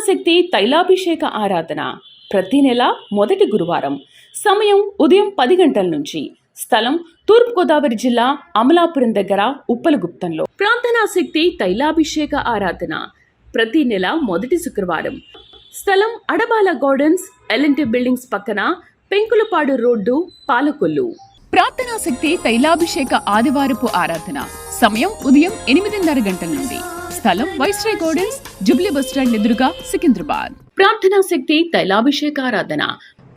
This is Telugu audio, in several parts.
శక్తి తైలాభిషేక ఆరాధన ప్రతి నెల మొదటి గురువారం. సమయం ఉదయం 10 గంటల నుంచి. స్థలం తూర్పుగోదావరి జిల్లా అమలాపురం దగ్గర ఉప్పలగుప్తంలో. ప్రార్థనా శక్తి తైలాభిషేక ఆరాధన ప్రతి నెల మొదటి శుక్రవారం. స్థలం అడబాల గార్డెన్స్, ఎల్ఎన్టీ బిల్డింగ్స్ పక్కన, పెంకులపాడు రోడ్డు, పాలకొల్లు. ప్రార్థనా శక్తి తైలాభిషేక ఆదివారపు ఆరాధన సమయం ఉదయం 8:30 గంటల నుండి. స్థలం వైస్రాయ్ గార్డెన్స్, జుబ్లీ బస్టాండ్ ఎదురుగా, సికింద్రాబాద్. ప్రార్థనా శక్తి తైలాభిషేక ఆరాధన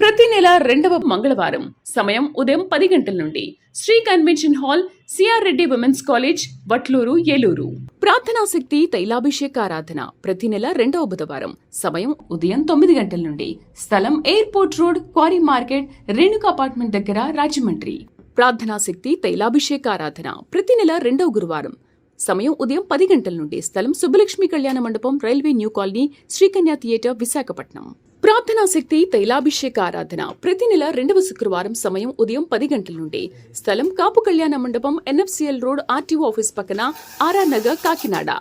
ప్రతి నెల 2వ మంగళవారం. సమయం ఉదయం 10 గంటల నుండి. Shri convention hall, CR Reddy women's college, Vatluru, Eluru. ప్రార్థనా శక్తి తైలాభిషేక ఆరాధన ప్రతి నెల 2వ బుధవారం. సమయం ఉదయం 9 గంటల నుండి. స్థలం airport road, quarry market, Renuka apartment దగ్గర, రాజమండ్రి. ప్రార్థనా శక్తి తైలాభిషేక ఆరాధన ప్రతి నెల 2వ గురువారం. సమయం ఉదయం 10 గంటల నుండి. స్థలం సుబ్బలక్ష్మి కళ్యాణ మండపం, railway new colony, Sri Kanya theatre, Visakhapatnam. ప్రార్థనా శక్తి తైలాభిషేక ఆరాధన ప్రతి నెల 2వ శుక్రవారం. సమయం ఉదయం 10 గంటల నుండి. స్థలం కాపు కళ్యాణ మండపం, ఎన్ఎఫ్సిఎల్ రోడ్, ఆర్టీఓ ఆఫీస్ పక్కన, ఆర్ఆర్ నగర్, కాకినాడ.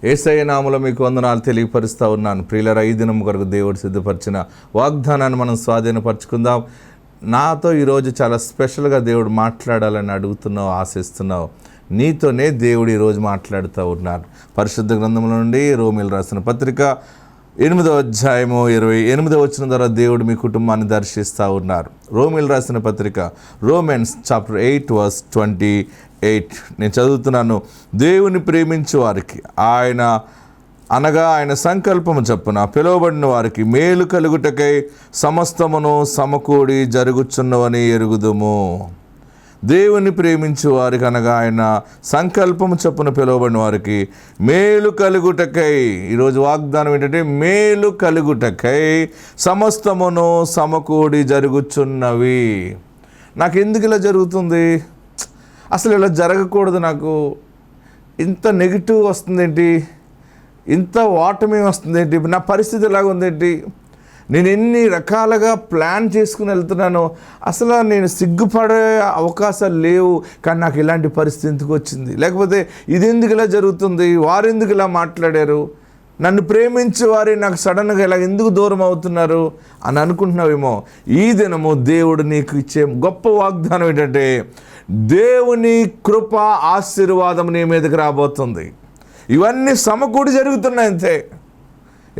యేసయ్య నామములో మీకు వందనాలు తెలియపరుస్తూ ఉన్నాను. ప్రియులారా, ఈ దినం కొరకు దేవుడు సిద్ధపరిచిన వాగ్దానాన్ని మనం స్వాధీనపరచుకుందాం. నాతో ఈరోజు చాలా స్పెషల్గా దేవుడు మాట్లాడాలని అడుగుతున్నావు, ఆశిస్తున్నావు. నీతోనే దేవుడు ఈరోజు మాట్లాడుతూ ఉన్నారు. పరిశుద్ధ గ్రంథంలో నుండి రోమీయులకు రాసిన పత్రిక 8వ అధ్యాయము 28వ వచనం ద్వారా దేవుడు మీ కుటుంబాన్ని దర్శిస్తూ ఉన్నారు. రోమీయులకు రాసిన పత్రిక, రోమన్స్ చాప్టర్ 8 వర్స్ 28. నేను చదువుతున్నాను. దేవుని ప్రేమించు వారికి ఆయన సంకల్పము చొప్పున పిలువబడిన వారికి మేలు కలుగుటకై సమస్తమును సమకూడి జరుగుచున్నవని ఎరుగుదుము. దేవుని ప్రేమించు వారికి ఆయన సంకల్పము చొప్పున పిలువబడిన వారికి మేలు కలుగుటకై, ఈరోజు వాగ్దానం ఏంటంటే మేలు కలుగుటకై సమస్తమును సమకూడి జరుగుచున్నవి. నాకు ఎందుకు ఇలా జరుగుతుంది? అసలు ఇలా జరగకూడదు. నాకు ఇంత నెగిటివ్ వస్తుందేంటి? ఇంత ఓటమి వస్తుందేంటి? నా పరిస్థితి ఎలాగ ఉందేంటి? నేను ఎన్ని రకాలుగా ప్లాన్ చేసుకుని వెళ్తున్నాను. అసలు నేను సిగ్గుపడే అవకాశాలు లేవు, కానీ నాకు ఇలాంటి పరిస్థితి ఎందుకు వచ్చింది? లేకపోతే ఇది ఎందుకు ఇలా జరుగుతుంది? వారెందుకు ఇలా మాట్లాడారు? నన్ను ప్రేమించే వారే నాకు సడన్గా ఇలా ఎందుకు దూరం అవుతున్నారు అని అనుకుంటున్నావేమో. ఈ దినము దేవుడు నీకు ఇచ్చే గొప్ప వాగ్దానం ఏంటంటే, దేవుని కృప, ఆశీర్వాదం నీ మీదకి రాబోతుంది. ఇవన్నీ సమకూడి జరుగుతున్నాయి అంతే.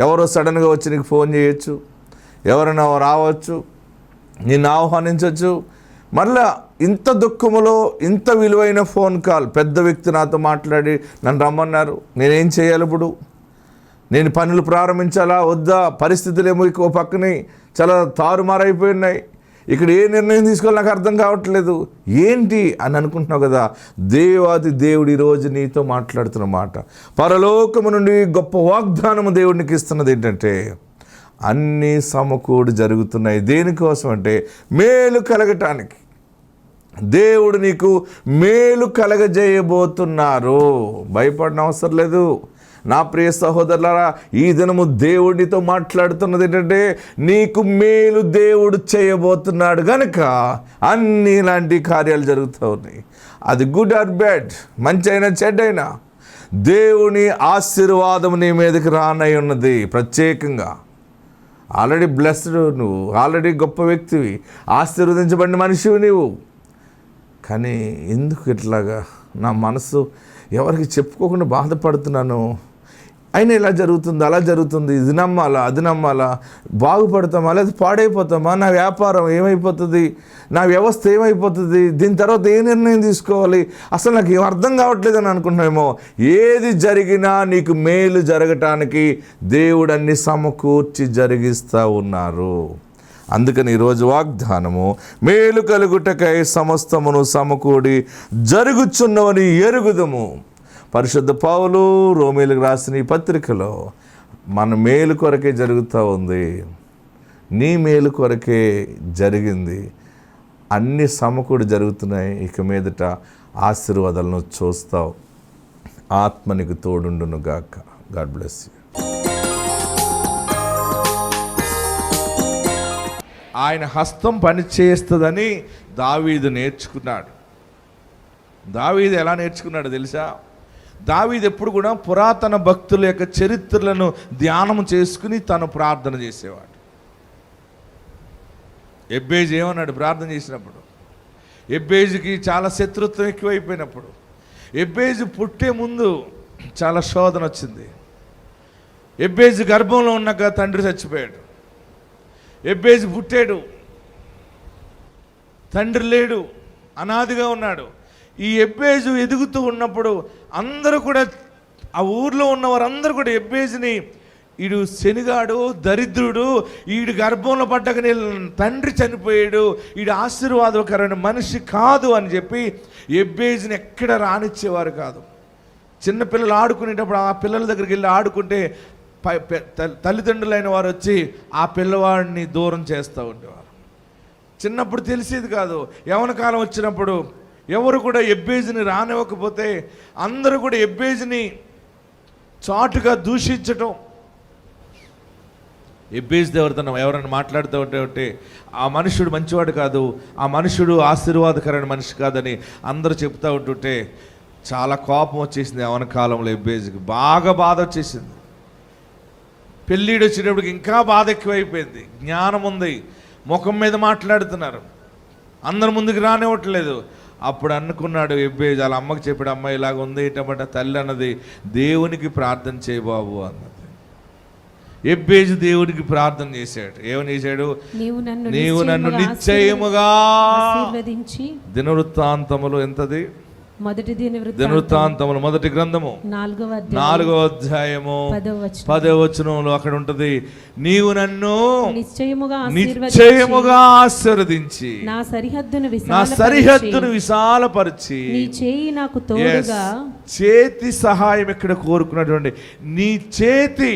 ఎవరో సడన్గా వచ్చి నీకు ఫోన్ చేయొచ్చు, ఎవరైనా రావచ్చు, నిన్ను ఆహ్వానించవచ్చు. మళ్ళా ఇంత దుఃఖములో ఇంత విలువైన ఫోన్ కాల్, పెద్ద వ్యక్తి నాతో మాట్లాడి నన్ను రమ్మన్నారు, నేనేం చేయాలి ఇప్పుడు? నేను పనులు ప్రారంభించాలా వద్దా? పరిస్థితులు ఏమో ఓ పక్కనే చాలా తారుమారైపోయినాయి. ఇక్కడ ఏ నిర్ణయం తీసుకోవాలి నాకు అర్థం కావట్లేదు. ఏంటి అని అనుకుంటున్నావు కదా. దేవాది దేవుడు ఈరోజు నీతో మాట్లాడుతున్న మాట, పరలోకము నుండి గొప్ప వాగ్దానము దేవుడికి ఇస్తున్నది ఏంటంటే, అన్నీ సమకూడి జరుగుతున్నాయి. దేనికోసం అంటే మేలు కలగటానికి. దేవుడు నీకు మేలు కలగజేయబోతున్నారు. భయపడిన అవసరం లేదు. నా ప్రియ సహోదరులారా, ఈ దినము దేవుడితో మాట్లాడుతున్నది ఏంటంటే, నీకు మేలు దేవుడు చేయబోతున్నాడు గనుక అన్ని ఇలాంటి కార్యాలు జరుగుతూ ఉన్నాయి. అది గుడ్ ఆర్ బ్యాడ్, మంచి అయినా చెడ్డైనా దేవుని ఆశీర్వాదం నీ మీదకి రానై ఉన్నది. ప్రత్యేకంగా ఆల్రెడీ బ్లెస్డ్ నువ్వు, ఆల్రెడీ గొప్ప వ్యక్తివి, ఆశీర్వదించబడిన మనిషివి నీవు. కానీ ఎందుకు ఇట్లాగా నా మనసు ఎవరికి చెప్పుకోకుండా బాధపడుతున్నాను? అయినా ఇలా జరుగుతుంది, అలా జరుగుతుంది, ఇది నమ్మాలా, అది నమ్మాలా, బాగుపడతామా లేదా పాడైపోతామా, నా వ్యాపారం ఏమైపోతుంది, నా వ్యవస్థ ఏమైపోతుంది, దీని తర్వాత ఏ నిర్ణయం తీసుకోవాలి, అసలు నాకు ఏం అర్థం కావట్లేదని అనుకుంటున్నామేమో. ఏది జరిగినా నీకు మేలు జరగటానికి దేవుడు అన్ని సమకూర్చి జరిగిస్తూ ఉన్నారు. అందుకని ఈరోజు వాగ్దానము, మేలు కలుగుటకై సమస్తమును సమకూడి జరుగుచున్నవని ఎరుగుదము. పరిశుద్ధ పౌలు రోమీయులకు రాసిన ఈ పత్రికలో మన మేలు కొరకే జరుగుతూ ఉంది. నీ మేలు కొరకే జరిగింది. అన్ని సమకూడి జరుగుతున్నాయి. ఇక మీదట ఆశీర్వాదాలను చూస్తావు. ఆత్మ నీకు తోడుండును గాక. God bless you. ఆయన హస్తం పని చేస్తుందని దావీదు నేర్చుకున్నాడు. దావీదు ఎలా నేర్చుకున్నాడు తెలుసా? దావీదు ఎప్పుడు కూడా పురాతన భక్తుల యొక్క చరిత్రలను ధ్యానం చేసుకుని తను ప్రార్థన చేసేవాడు. ఎబ్బేజు ఏమన్నాడు ప్రార్థన చేసినప్పుడు? ఎబ్బేజుకి చాలా శత్రుత్వం ఎక్కువైపోయినప్పుడు, ఎబ్బేజు పుట్టే ముందు చాలా శోధన వచ్చింది. ఎబ్బేజు గర్భంలో ఉన్నాక తండ్రి చచ్చిపోయాడు. ఎబ్బేజు పుట్టాడు, తండ్రి లేడు, అనాదిగా ఉన్నాడు. ఈ ఎబ్బేజు ఎదుగుతూ ఉన్నప్పుడు అందరూ కూడా, ఆ ఊర్లో ఉన్నవారందరూ కూడా ఎబ్బేజుని, ఈడు శనిగాడు, దరిద్రుడు, ఈడు గర్భంలో పడ్డకనే తండ్రి చనిపోయాడు, ఈడు ఆశీర్వాదకరమైన మనిషి కాదు అని చెప్పి ఎబ్బేజుని ఎక్కడ రానిచ్చేవారు కాదు. చిన్నపిల్లలు ఆడుకునేటప్పుడు ఆ పిల్లల దగ్గరికి వెళ్ళి ఆడుకుంటే తల్లిదండ్రులైన వారు వచ్చి ఆ పిల్లవాడిని దూరం చేస్తూ ఉండేవారు. చిన్నప్పుడు తెలిసేది కాదు. యవ్వన కాలం వచ్చినప్పుడు ఎవరు కూడా ఎబ్బేజుని రానివ్వకపోతే అందరూ కూడా ఎబ్బేజుని చాటుగా దూషించటం. ఎబ్బేజు ఎవరైనా మాట్లాడుతూ ఉంటే ఆ మనుషుడు మంచివాడు కాదు, ఆ మనుషుడు ఆశీర్వాదకరమైన మనిషి కాదని అందరూ చెప్తూ ఉంటుంటే చాలా కోపం వచ్చేసింది. యవ్వన కాలంలో ఎబ్బేజుకి బాగా బాధ వచ్చేసింది. పెళ్ళిడు వచ్చేటప్పటికి ఇంకా బాధ ఎక్కువైపోయింది. జ్ఞానం ఉంది, ముఖం మీద మాట్లాడుతున్నారు, అందరి ముందుకు రానివ్వట్లేదు. అప్పుడు అనుకున్నాడు ఎబ్బేజు, వాళ్ళ అమ్మకి చెప్పాడు, అమ్మ ఇలాగ ఉంది ఏంటంటే తల్లి అన్నది దేవునికి ప్రార్థన చేయ బాబు అన్నది. ఎబ్బేజు దేవునికి ప్రార్థన చేశాడు. ఏమని చేశాడు? నీవు నన్ను నిశ్చయముగా దినవృత్తాంతములు ఎంతది? దినవృత్తాంతములు మొదటి గ్రంథము 4వ అధ్యాయము 10వ వచనంలో అక్కడ ఉంటది, నీవు నన్ను నిశ్చయముగా ఆశీర్వదించి నా సరిహద్దును విశాలపరిచి చేతి సహాయం ఇక్కడ కోరుకున్నటువంటి నీ చేతి,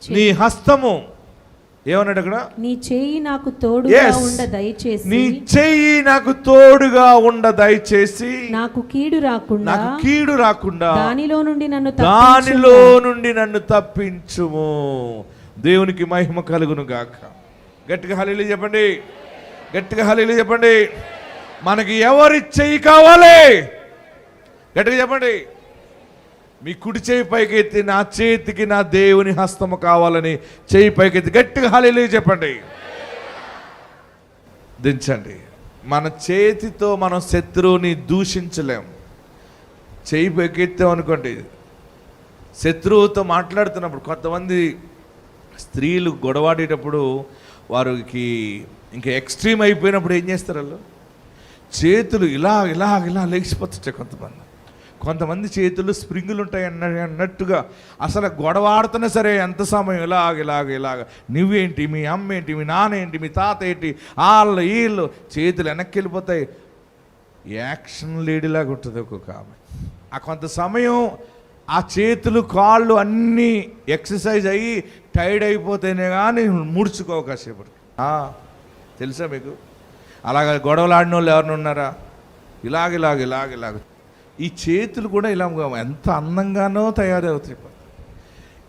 నీ హస్తము ఏమన్నాడు అక్కడ? నీ చెయ్యి నాకు తోడుగా ఉండ దయచేసి, నీ చెయ్యి నాకు తోడుగా ఉండ దయచేసి, నాకు కీడు రాకుండా దానిలో నుండి నన్ను తప్పించుము. దేవునికి మహిమ కలుగును గాక. గట్టిగా హల్లెలూయా చెప్పండి, గట్టిగా హల్లెలూయా చెప్పండి. మనకి ఎవరి చెయ్యి కావాలి? గట్టిగా చెప్పండి. మీ కుడి చేయి పైకెత్తి, నా చేతికి నా దేవుని హస్తము కావాలని చేయి పైకెత్తి గట్టిగా హల్లెలూయా చెప్పండి. దించండి. మన చేతితో మనం శత్రువుని దూషించలేం. చేయి పైకెత్తాం అనుకోండి, శత్రువుతో మాట్లాడుతున్నప్పుడు కొంతమంది స్త్రీలు గొడవాడేటప్పుడు వారికి ఇంకా ఎక్స్ట్రీమ్ అయిపోయినప్పుడు ఏం చేస్తారు? వాళ్ళు చేతులు ఇలా ఇలా ఇలా లేచిపోతుంటాయి. కొంతమంది చేతులు స్ప్రింగులు ఉంటాయి అన్నట్టుగా అసలు గొడవ ఆడుతున్నా సరే ఎంత సమయం ఇలాగ నువ్వేంటి, మీ అమ్మ ఏంటి, మీ నాన్న ఏంటి, మీ తాత ఏంటి, వాళ్ళు వీళ్ళు చేతులు వెనక్కి వెళ్ళిపోతాయి. యాక్షన్ లేడీలాగా ఉంటుంది ఒక్కొక్క ఆమె. ఆ కొంత సమయం ఆ చేతులు కాళ్ళు అన్నీ ఎక్సర్సైజ్ అయ్యి టైర్డ్ అయిపోతేనే కానీ ముడుచుకోకాసేపటి. తెలుసా మీకు? అలాగ గొడవలు ఆడిన వాళ్ళు ఎవరిని ఉన్నారా? ఇలాగ ఈ చేతులు కూడా ఇలా ఎంత అందంగానో తయారవుతాయి.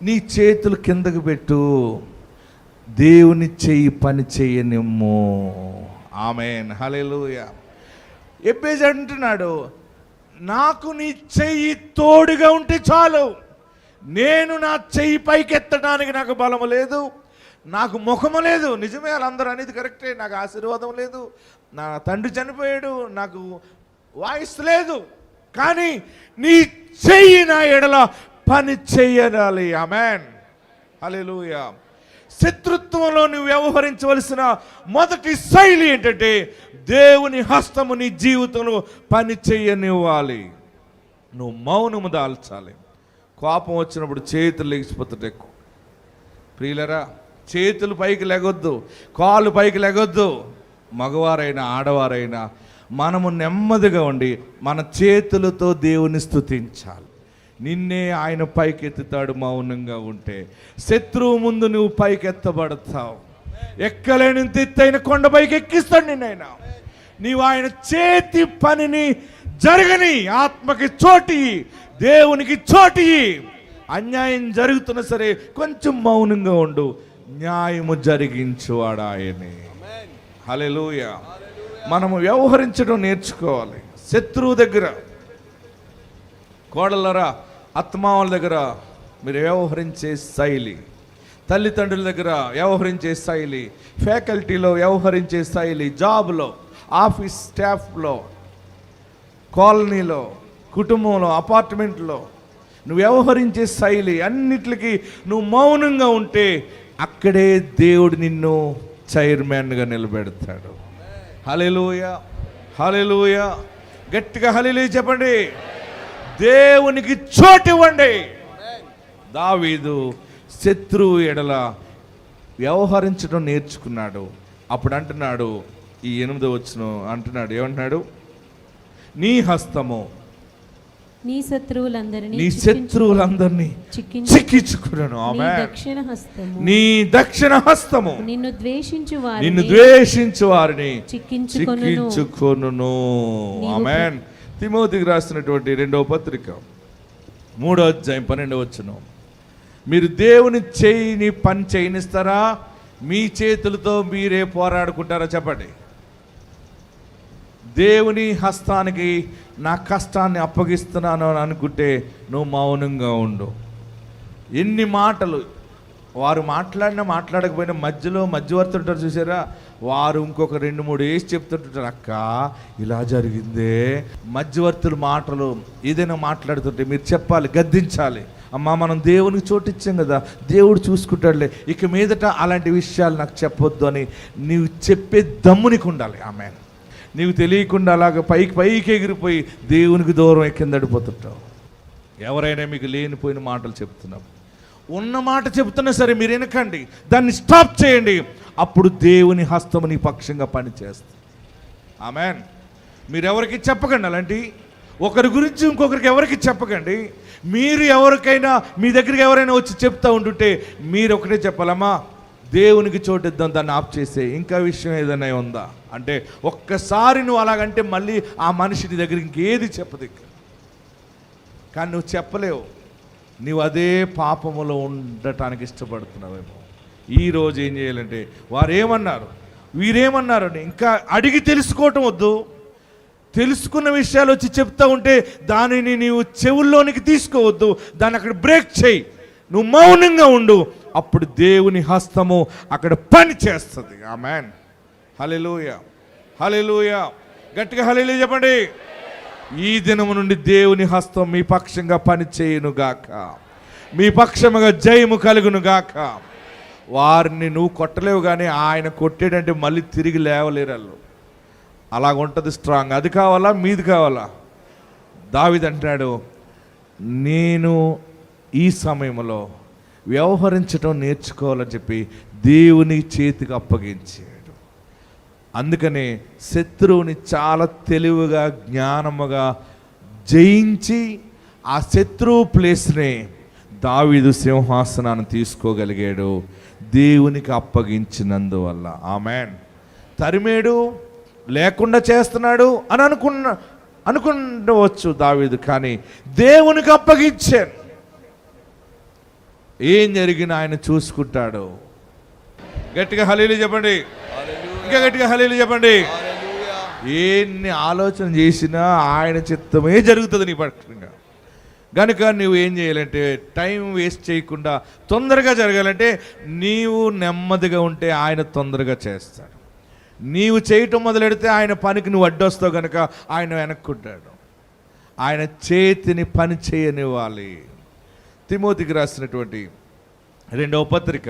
నీ చేతులు కిందకు పెట్టు, దేవుని చెయ్యి పని చెయ్యనిమ్ము. ఆమేన్, హల్లెలూయా. ఎబ్బేజు అంటున్నాడు, నాకు నీ చెయ్యి తోడుగా ఉంటే చాలు. నేను నా చెయ్యి పైకెత్తడానికి నాకు బలము లేదు, నాకు ముఖము లేదు. నిజమే, వాళ్ళందరూ అనేది కరెక్టే. నాకు ఆశీర్వాదం లేదు, నా తండ్రి చనిపోయాడు, నాకు వాయిస్ లేదు, కానీ నీ చెయ్యి నా ఎడల పని చెయ్యాలి. ఆమేన్, హల్లెలూయా. శత్రుత్వంలో నువ్వు వ్యవహరించవలసిన మొదటి శైలి ఏంటంటే దేవుని హస్తము నీ జీవితంలో పని చెయ్యనివ్వాలి. నువ్వు మౌనము దాల్చాలి. కోపం వచ్చినప్పుడు చేతులు లెగిసిపోతుంటే ప్రియులరా, చేతులు పైకి లెగొద్దు, కాళ్ళు పైకి లెగొద్దు. మగవారైనా ఆడవారైనా మనము నెమ్మదిగా ఉండి మన చేతులతో దేవుని స్తుతించాలి. నిన్నే ఆయన పైకెత్తుతాడు మౌనంగా ఉంటే. శత్రువు ముందు నువ్వు పైకెత్తబడతావు. ఎక్కలేని ఎత్తైన కొండపైకి ఎక్కిస్తాడు నిన్నైనా. నీవు ఆయన చేతి పనిని జరగని, ఆత్మకి చోటి, దేవునికి చోటి. అన్యాయం జరుగుతున్నా సరే కొంచెం మౌనంగా ఉండు, న్యాయము జరిగించువాడు ఆయనే. హల్లెలూయా. మనము వ్యవహరించడం నేర్చుకోవాలి. శత్రువు దగ్గర, కోడలరా అత్తమామల దగ్గర మీరు వ్యవహరించే శైలి, తల్లిదండ్రుల దగ్గర వ్యవహరించే శైలి, ఫ్యాకల్టీలో వ్యవహరించే శైలి, జాబ్లో, ఆఫీస్ స్టాఫ్లో, కాలనీలో, కుటుంబంలో, అపార్ట్మెంట్లో నువ్వు వ్యవహరించే శైలి అన్నిటికీ నువ్వు మౌనంగా ఉంటే అక్కడే దేవుడు నిన్ను చైర్మన్గా నిలబెడతాడు. హల్లెలూయా, హల్లెలూయా. గట్టిగా హల్లెలూయా చెప్పండి. దేవునికి చోటు ఇవ్వండి. దావీదు శత్రువు ఎడల వ్యవహరించడం నేర్చుకున్నాడు. అప్పుడు అంటున్నాడు, ఈ 8వ వచనం అంటున్నాడు, ఏమంటున్నాడు? నీ హస్తము నీ శత్రువులందరినీ చిక్కించుకున్నాను. నీ దక్షిణ హస్తము నిన్ను ద్వేషించు వారిని చిక్కించుకొనును. ఆమేన్. తిమోతికి రాసినటువంటి 2వ పత్రిక 3వ అధ్యాయం 12వ వచనం. మీరు దేవుని చేయని పని చేయనిస్తారా? మీ చేతులతో మీరే పోరాడుకుంటారా? చెప్పండి. దేవుని హస్తానికి నా కష్టాన్ని అప్పగిస్తున్నాను అని అనుకుంటే నువ్వు మౌనంగా ఉండు. ఎన్ని మాటలు వారు మాట్లాడినా మాట్లాడకపోయినా మధ్యలో మధ్యవర్తి ఉంటారు చూసారా, వారు ఇంకొక 2-3 వేసి చెప్తుంటారు, అక్క ఇలా జరిగిందే. మధ్యవర్తుల మాటలు ఏదైనా మాట్లాడుతుంటే మీరు చెప్పాలి, గద్దించాలి. అమ్మా మనం దేవునికి చోటిచ్చాం కదా, దేవుడు చూసుకుంటాడులే, ఇక మీదట అలాంటి విషయాలు నాకు చెప్పొద్దు అని నీవు చెప్పే దమ్మునికి ఉండాలి. ఆమెన్. నీవు తెలియకుండా అలాగ పైకి ఎగిరిపోయి దేవునికి దూరం కిందడిపోతుంటావు. ఎవరైనా మీకు లేనిపోయిన మాటలు చెప్తున్నావు, ఉన్న మాట చెప్తున్నా సరే మీరు వినకండి, దాన్ని స్టాప్ చేయండి. అప్పుడు దేవుని హస్తము నీ పక్షంగా పనిచేస్తుంది. ఆమెన్. మీరు ఎవరికి చెప్పకండి అలాంటి, ఒకరి గురించి ఇంకొకరికి ఎవరికి చెప్పకండి. మీరు ఎవరికైనా మీ దగ్గరికి ఎవరైనా వచ్చి చెప్తా ఉంటుంటే మీరు ఒకటే చెప్పాలమ్మా, దేవునికి చోటిద్దాం, దాన్ని ఆఫ్ చేసే, ఇంకా విషయం ఏదైనా ఉందా అంటే ఒక్కసారి నువ్వు అలాగంటే మళ్ళీ ఆ మనిషి నీ దగ్గర ఇంకేది చెప్పదు. కానీ నువ్వు చెప్పలేవు, నువ్వు అదే పాపములో ఉండటానికి ఇష్టపడుతున్నావేమో. ఈరోజు ఏం చేయాలంటే వారు ఏమన్నారు వీరేమన్నారు అని ఇంకా అడిగి తెలుసుకోవటం వద్దు. తెలుసుకున్న విషయాలు వచ్చి చెప్తా ఉంటే దానిని నీవు చెవుల్లోనికి తీసుకోవద్దు, దాన్ని అక్కడ బ్రేక్ చేయి. నువ్వు మౌనంగా ఉండు, అప్పుడు దేవుని హస్తము అక్కడ పని చేస్తుంది. ఆమేన్. హల్లెలూయా, హల్లెలూయా. గట్టిగా హల్లెలూయా చెప్పండి. ఈ దినము నుండి దేవుని హస్తం మీ పక్షంగా పని చేయునుగాక, మీ పక్షముగా జయము కలుగునుగాక. వారిని నువ్వు కొట్టలేవు, కానీ ఆయన కొట్టేటంటే మళ్ళీ తిరిగి లేవలేరు వాళ్ళు. అలాగుంటుంది స్ట్రాంగ్. అది కావాలా, మీది కావాలా? దావీదు అంటున్నాడు, నేను ఈ సమయంలో వ్యవహరించడం నేర్చుకోవాలని చెప్పి దేవుని చేతికి అప్పగించాడు. అందుకనే శత్రువుని చాలా తెలివిగా జ్ఞానముగా జయించి ఆ శత్రువు ప్లేస్ని దావీదు సింహాసనాన్ని తీసుకోగలిగాడు, దేవునికి అప్పగించినందువల్ల. ఆమేన్. తరిమేడు, లేకుండా చేస్తున్నాడు అని అనుకుండవచ్చు దావీదు, కానీ దేవునికి అప్పగించాను. ఏం జరిగినా ఆయన చూసుకుంటాడు. గట్టిగా హల్లెలూయా చెప్పండి. ఇంకా గట్టిగా హల్లెలూయా చెప్పండి. ఎన్ని ఆలోచన చేసినా ఆయన చిత్తమే జరుగుతుంది నీ పక్షంగా. కనుక నువ్వు ఏం చేయాలంటే టైం వేస్ట్ చేయకుండా తొందరగా జరగాలంటే నీవు నెమ్మదిగా ఉంటే ఆయన తొందరగా చేస్తాడు. నీవు చేయటం మొదలెడితే ఆయన పనికి నువ్వు అడ్డొస్తావు కనుక ఆయన వెనక్కుంటాడు. ఆయన చేతిని పని చేయనివ్వాలి. తిమోతికి రాసినటువంటి 2వ పత్రిక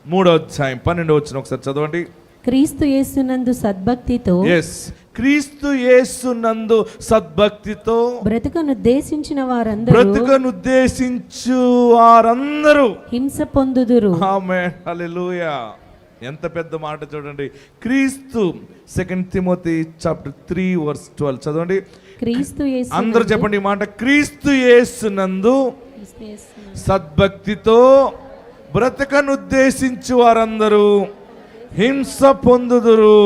3వ అధ్యాయం 12వ వచనం ఒకసారి చదవండి. క్రీస్తు యేసునందు సద్భక్తితో క్రీస్తు యేసునందు సద్భక్తితో బ్రతుకనుద్దేశించిన వారందరూ బ్రతుకనుద్దేశించు వారందరూ హింస పొందుదురు. ఆమేన్, హల్లెలూయా. ఎంత పెద్ద మాట చూడండి. క్రీస్తు 2 తిమోతి చాప్టర్ 3:12 చదవండి. క్రీస్తు యేసు అందరూ చెప్పండి ఈ మాట. క్రీస్తు యేసునందు సద్భక్తితో బ్రతకనుద్దేశించు వారందరూ హింస పొందుదురు.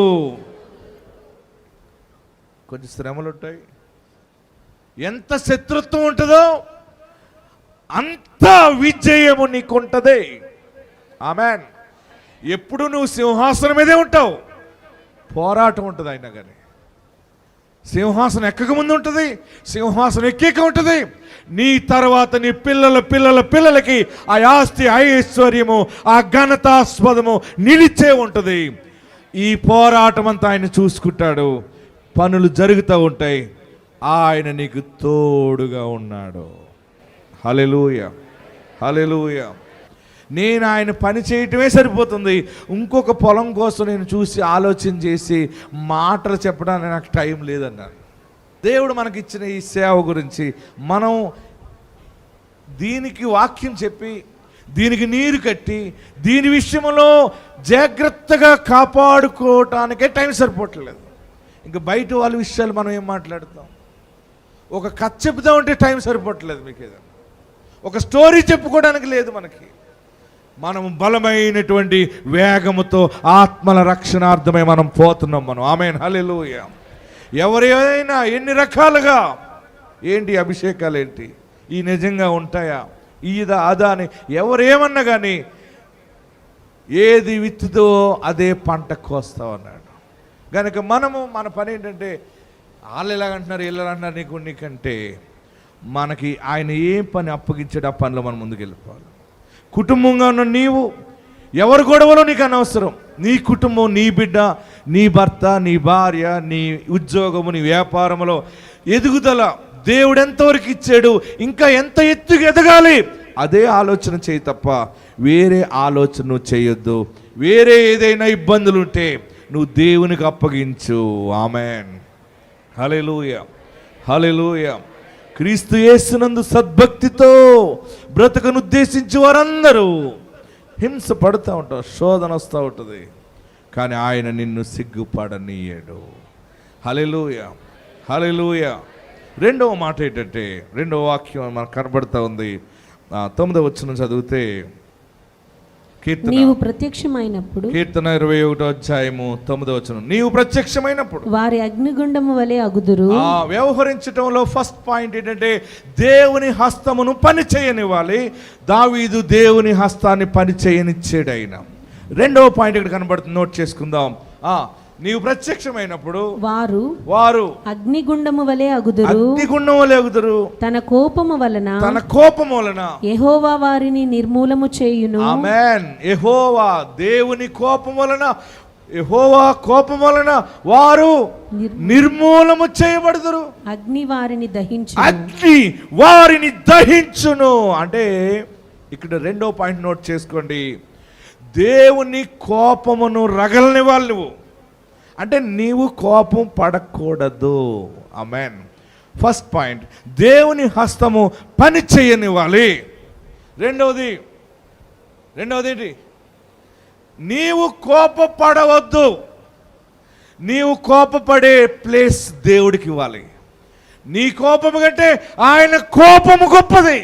కొంచెం శ్రమలు ఉంటాయి. ఎంత శత్రుత్వం ఉంటుందో అంత విజయము నీకుంటది. ఆమేన్. ఎప్పుడు నువ్వు సింహాసనం మీదే ఉంటావు. పోరాటం ఉంటుంది అయినా కానీ. సింహాసనం ఎక్కక ముందు ఉంటుంది, సింహాసనం ఎక్కేక ఉంటుంది. నీ తర్వాత నీ పిల్లల పిల్లల పిల్లలకి ఆ ఆస్తి ఐశ్వర్యము ఆ ఘనతాస్పదము నిలిచే ఉంటుంది. ఈ పోరాటం అంతా ఆయన చూసుకుంటాడు. పనులు జరుగుతూ ఉంటాయి. ఆయన నీకు తోడుగా ఉన్నాడు. హల్లెలూయా, హల్లెలూయా. నేను ఆయన పని చేయటమే సరిపోతుంది. ఇంకొక పొలం కోసం నేను చూసి ఆలోచన చేసి మాటలు చెప్పడానికి నాకు టైం లేదన్నాను. దేవుడు మనకిచ్చిన ఈ సేవ గురించి మనం దీనికి వాక్యం చెప్పి దీనికి నీరు కట్టి దీని విషయంలో జాగ్రత్తగా కాపాడుకోవటానికే టైం సరిపోవట్లేదు. ఇంకా బయట వాళ్ళ విషయాలు మనం ఏం మాట్లాడతాం? ఒక కథ చెప్తా ఉంటే టైం సరిపోవట్లేదు. మీకు ఏదైనా ఒక స్టోరీ చెప్పుకోవడానికి లేదు మనకి. మనం బలమైనటువంటి వేగముతో ఆత్మల రక్షణార్థమై మనం పోతున్నాం మనం. ఆమేన్, హల్లెలూయా. ఎవరైనా ఎన్ని రకాలుగా ఏంటి అభిషేకాలు ఏంటి ఈ నిజంగా ఉంటాయా ఇదా అదా అని ఎవరేమన్నా కానీ ఏది విత్తుదో అదే పంట కోస్తావు అన్నాడు. కనుక మనము మన పని ఏంటంటే వాళ్ళు ఎలాగంటున్నారు వీళ్ళు అంటున్నారు నీకంటే మనకి ఆయన ఏం పని అప్పగించాడు ఆ పనిలో మనం ముందుకు వెళ్ళిపోవాలి. కుటుంబంగా ఉన్న నీవు ఎవరి గొడవలో నీకు అనవసరం. నీ కుటుంబం, నీ బిడ్డ, నీ భర్త, నీ భార్య, నీ ఉద్యోగము, నీ వ్యాపారంలో ఎదుగుదల దేవుడు ఎంతవరకు ఇచ్చాడు, ఇంకా ఎంత ఎత్తుకు ఎదగాలి అదే ఆలోచన చేయి తప్ప వేరే ఆలోచన నువ్వు చేయొద్దు. వేరే ఏదైనా ఇబ్బందులు ఉంటే నువ్వు దేవునికి అప్పగించు. ఆమేన్, హల్లెలూయా, హల్లెలూయా. క్రీస్తు యేసునందు సద్భక్తితో బ్రతకనుద్దేశించి వారందరూ హింస పడుతూ ఉంటావు, శోధన వస్తూ ఉంటుంది. కానీ ఆయన నిన్ను సిగ్గుపడనీయడు. హల్లెలూయా, హల్లెలూయా. రెండవ మాట ఏంటంటే రెండవ వాక్యం మనకు కనబడుతూ ఉంది. 9వ వచనం చదివితే నీవు ప్రత్యక్షమైనప్పుడు, కీర్తన 21వ అధ్యాయము 9వ వచనం, నీవు ప్రత్యక్షమైనప్పుడు వారి అగ్నిగుండము వలె అగుదురు. వ్యవహరించడంలో ఫస్ట్ పాయింట్ ఏంటంటే దేవుని హస్తమును పని చేయనివ్వాలి. దావీదు దేవుని హస్తాన్ని పని చేయనిచ్చాడు ఆయన. రెండవ పాయింట్ ఇక్కడ కనబడుతుంది, నోట్ చేసుకుందాం. నీవు ప్రత్యక్షమైనప్పుడు వారు అగ్నిగుండము వలె అగుదురు. అగ్నిగుండం వలె అగుదురు. తన కోపము వలన యెహోవా వారిని నిర్మూలము చేయును. ఆమేన్. యెహోవా దేవుని కోపం వలన, యెహోవా కోపం వలన వారు నిర్మూలము చేయబడుదురు. అగ్ని వారిని దహించును. అంటే ఇక్కడ రెండో పాయింట్ నోట్ చేసుకోండి. దేవుని కోపమును రగలనివ్వాలి నువ్వు. అంటే నీవు కోపం పడకూడదు. ఆమేన్. ఫస్ట్ పాయింట్, దేవుని హస్తము పని చేయనివ్వాలి. రెండవది ఏంటి? నీవు కోపపడవద్దు. నీవు కోపపడే ప్లేస్ దేవుడికి ఇవ్వాలి. నీ కోపము కంటే ఆయన కోపము గొప్పది.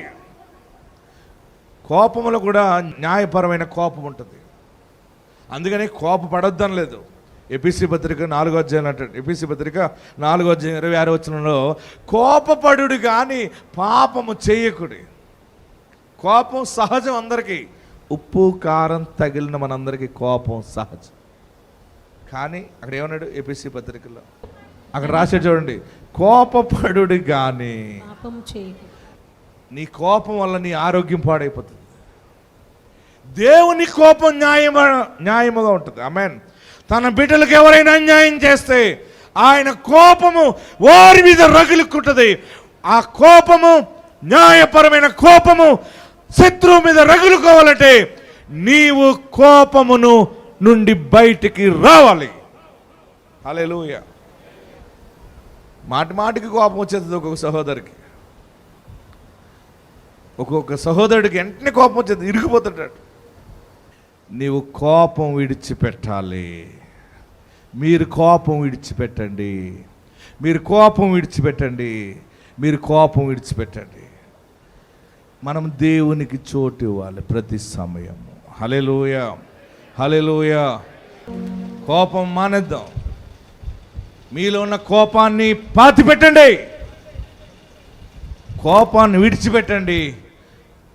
కోపములో కూడా న్యాయపరమైన కోపం ఉంటుంది. అందుకని కోపపడొద్దని లేదు. ఎపిసి పత్రిక 4వ అధ్యాయం అంటాడు. ఎపిసి పత్రిక 4వ అధ్యాయం 26వ వచనంలో కోపపడుడు కానీ పాపము చేయకుడి. కోపం సహజం అందరికీ. ఉప్పు కారం తగిలిన మనందరికీ కోపం సహజం. కానీ అక్కడ ఏమన్నాడు ఎపిసి పత్రికలో? అక్కడ రాసే చూడండి, కోపపడుడు కానీ నీ కోపం వల్ల నీ ఆరోగ్యం పాడైపోతుంది. దేవుని కోపం న్యాయముగా ఉంటుంది. ఆమేన్. తన బిడ్డలకు ఎవరైనా అన్యాయం చేస్తే ఆయన కోపము వారి మీద రగులుకుంటుంది. ఆ కోపము న్యాయపరమైన కోపము శత్రువు మీద రగులుకోవాలంటే నీవు కోపమును నుండి బయటికి రావాలి. హల్లెలూయా. మాటి మాటికి కోపం వచ్చేస్తుంది ఒక్కొక్క సహోదరికి. ఒక్కొక్క సహోదరుడికి వెంటనే కోపం వచ్చేది, ఇరిగిపోతుంటాడు. నీవు కోపం విడిచిపెట్టాలి. మీరు కోపం విడిచిపెట్టండి, మీరు కోపం విడిచిపెట్టండి, మీరు కోపం విడిచిపెట్టండి. మనం దేవునికి చోటు ఇవ్వాలి ప్రతి సమయము. హల్లెలూయా, హల్లెలూయా. కోపం మానేద్దాం. మీలో ఉన్న కోపాన్ని పాతిపెట్టండి, కోపాన్ని విడిచిపెట్టండి,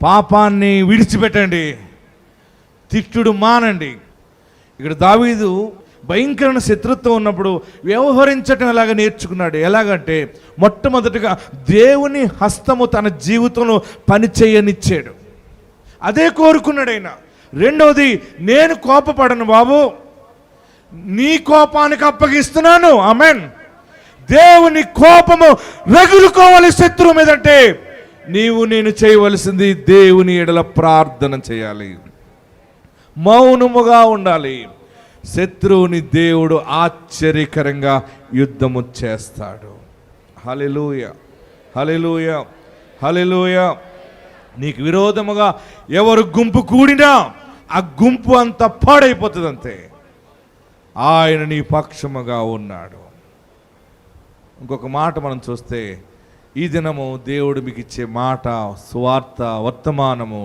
పాపాన్ని విడిచిపెట్టండి, తిట్టుడు మానండి. ఇక్కడ దావీదు భయంకరమైన శత్రుత్వం ఉన్నప్పుడు వ్యవహరించటం ఎలాగ నేర్చుకున్నాడు. ఎలాగంటే మొట్టమొదటిగా దేవుని హస్తము తన జీవితంలో పని చేయనిచ్చాడు, అదే కోరుకున్నాడు ఆయన. రెండవది, నేను కోపపడను బాబు, నీ కోపానికి అప్పగిస్తున్నాను. ఆమెన్. దేవుని కోపము రగులుకోవాలి శత్రువు మీదంటే నీవు నేను చేయవలసింది దేవుని ఎడల ప్రార్థన చేయాలి, మౌనముగా ఉండాలి. శత్రువుని దేవుడు ఆశ్చర్యకరంగా యుద్ధము చేస్తాడు. హల్లెలూయా, హల్లెలూయా, హల్లెలూయా. నీకు విరోధముగా ఎవరు గుంపు కూడినా ఆ గుంపు అంతా పాడైపోతుంది అంతే. ఆయన నీ పక్షముగా ఉన్నాడు. ఇంకొక మాట మనం చూస్తే, ఈ దినము దేవుడు మీకు ఇచ్చే మాట, సువార్త, వర్తమానము,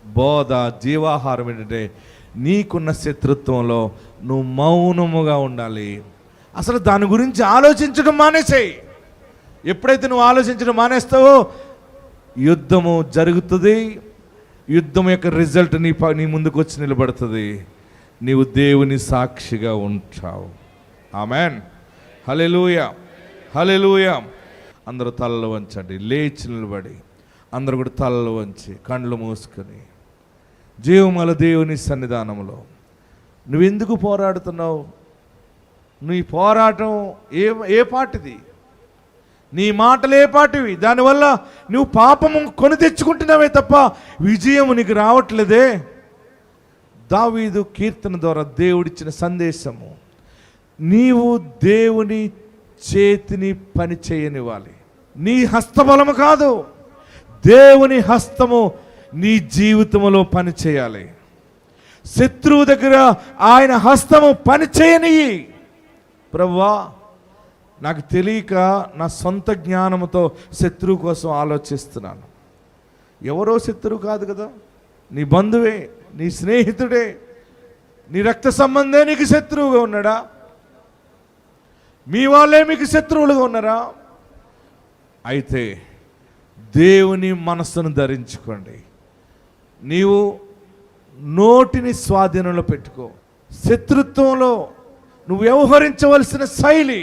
బోధ, జీవాహారం ఏంటంటే నీకున్న శత్రుత్వంలో నువ్వు మౌనముగా ఉండాలి. అసలు దాని గురించి ఆలోచించడం మానేసేయి. ఎప్పుడైతే నువ్వు ఆలోచించడం మానేస్తావో యుద్ధము జరుగుతుంది. యుద్ధం యొక్క రిజల్ట్ నీ ముందుకు వచ్చి నిలబడుతుంది. నీవు దేవుని సాక్షిగా ఉంటావు. ఆమెన్. హల్లెలూయా, హల్లెలూయా. అందరూ తలలు వంచండి, లేచి నిలబడి అందరూ కూడా తలలు వంచి కండ్లు మూసుకొని జీవముల దేవుని సన్నిధానంలో నువ్వెందుకు పోరాడుతున్నావు? నీ పోరాటం ఏ పాటిది? నీ మాటలు ఏ పాటివి? దానివల్ల నువ్వు పాపము కొని తెచ్చుకుంటున్నావే తప్ప విజయం నీకు రావట్లేదే. దావీదు కీర్తన ద్వారా దేవుడిచ్చిన సందేశము, నీవు దేవుని చేతిని పని చేయనివ్వాలి. నీ హస్తబలము కాదు, దేవుని హస్తము నీ జీవితంలో పని చేయాలి. శత్రువు దగ్గర ఆయన హస్తము పని చేయనియ్యి. ప్రభువా, నాకు తెలియక నా సొంత జ్ఞానంతో శత్రువు కోసం ఆలోచిస్తున్నాను. ఎవరో శత్రువు కాదు కదా, నీ బంధువే, నీ స్నేహితుడే, నీ రక్త సంబంధే నీకు శత్రువుగా ఉన్నాడా? మీ వాళ్ళే మీకు శత్రువులుగా ఉన్నారా? అయితే దేవుని మనస్సును ధరించుకోండి. నీవు నోటిని స్వాధీనంలో పెట్టుకో. శత్రుత్వంలో నువ్వు వ్యవహరించవలసిన శైలి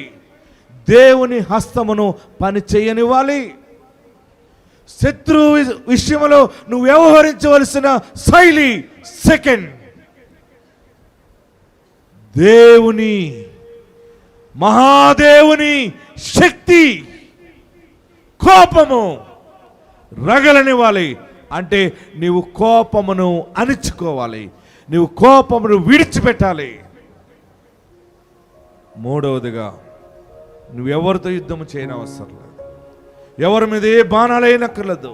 దేవుని హస్తమును పని చేయనివ్వాలి. శత్రువు విషయంలో నువ్వు వ్యవహరించవలసిన శైలి సెకండ్, దేవుని మహాదేవుని శక్తి, కోపము రగలనివ్వాలి. అంటే నీవు కోపమును అణిచుకోవాలి, నీవు కోపమును విడిచిపెట్టాలి. మూడవదిగా, నువ్వెవరితో యుద్ధము చేయనవసరం లేదు, ఎవరి మీద ఏ బాణాలు అయినక్కర్లేదు,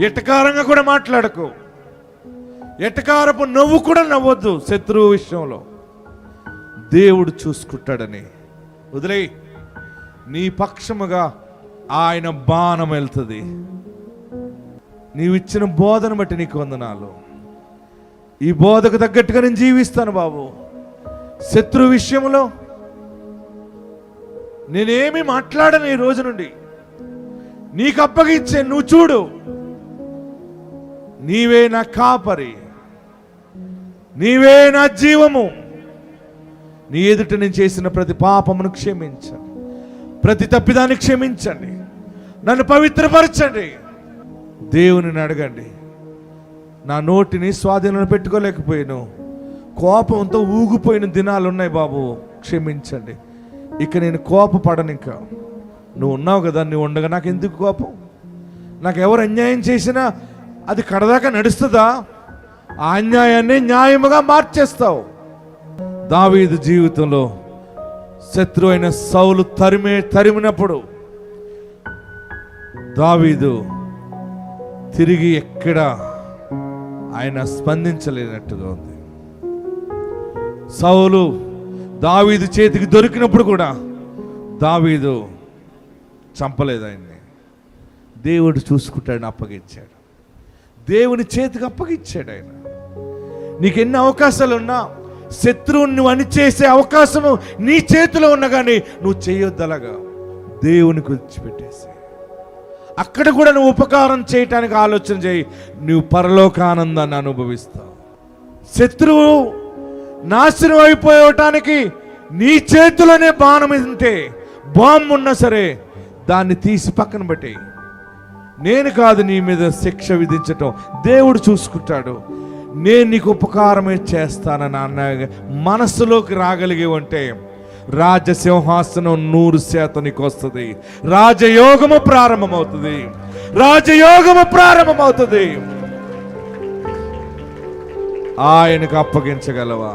ఎటకారంగా కూడా మాట్లాడకు, ఎటకారపు నవ్వు కూడా నవ్వద్దు. శత్రువు విషయంలో దేవుడు చూసుకుంటాడని వదిలేయి. నీ పక్షముగా ఆయన బాణం వెళ్తుంది. నీవు ఇచ్చిన బోధను బట్టి నీకు వందనాలు. ఈ బోధకు తగ్గట్టుగా నేను జీవిస్తాను బాబు. శత్రు విషయంలో నేనేమి మాట్లాడను. ఈ రోజు నుండి నీకు అప్పగిచ్చే, నువ్వు చూడు, నీవే నా కాపరి, నీవే నా జీవము. నీ ఎదుట నేను చేసిన ప్రతి పాపమును క్షమించండి, ప్రతి తప్పిదాన్ని క్షమించండి, నన్ను పవిత్రపరచండి. దేవుని అడగండి. నా నోటిని స్వాధీనంలో పెట్టుకోలేకపోయాను, కోపంతో ఊగిపోయిన దినాలు ఉన్నాయి బాబు, క్షమించండి. ఇక నేను కోపపడను. ఇంకా నువ్వు ఉన్నావు కదా, నువ్వు ఉండగా నాకు ఎందుకు కోపం? నాకు ఎవరు అన్యాయం చేసినా అది కడదాకా నడుస్తుందా? ఆ అన్యాయాన్ని న్యాయముగా మార్చేస్తావు. దావీదు జీవితంలో శత్రువు అయిన సౌలు తరిమినప్పుడు దావీదు తిరిగి ఎక్కడ ఆయన స్పందించలేనట్టుగా ఉంది. సౌలు దావీదు చేతికి దొరికినప్పుడు కూడా దావీదు చంపలేదు ఆయన్ని. దేవుడు చూసుకుంటాడని అప్పగించాడు, దేవుని చేతికి అప్పగించాడు. ఆయన నీకు ఎన్ని అవకాశాలు ఉన్నా శత్రువుని నువ్వు అణిచేసే అవకాశము నీ చేతిలో ఉన్నా కానీ నువ్వు చేయొద్దు. అలాగా దేవునికి విడిచిపెట్టేసి అక్కడ కూడా నువ్వు ఉపకారం చేయటానికి ఆలోచన చేయి, నువ్వు పరలోక ఆనందాన్ని అనుభవిస్తావు. శత్రువు నాశనం అయిపోవటానికి నీ చేతిలోనే బాణం ఉంటే, బాంబు ఉన్నా సరే దాన్ని తీసి పక్కన పెట్టి, నేను కాదు నీ మీద శిక్ష విధించటం, దేవుడు చూసుకుంటాడు, నేను నీకు ఉపకారమే చేస్తానని అన్న మనస్సులోకి రాగలిగి ఉంటే రాజసింహాసనం 100% నీకు వస్తుంది. రాజయోగము ప్రారంభమవుతుంది, రాజయోగము ప్రారంభమవుతుంది. ఆయనకు అప్పగించగలవా?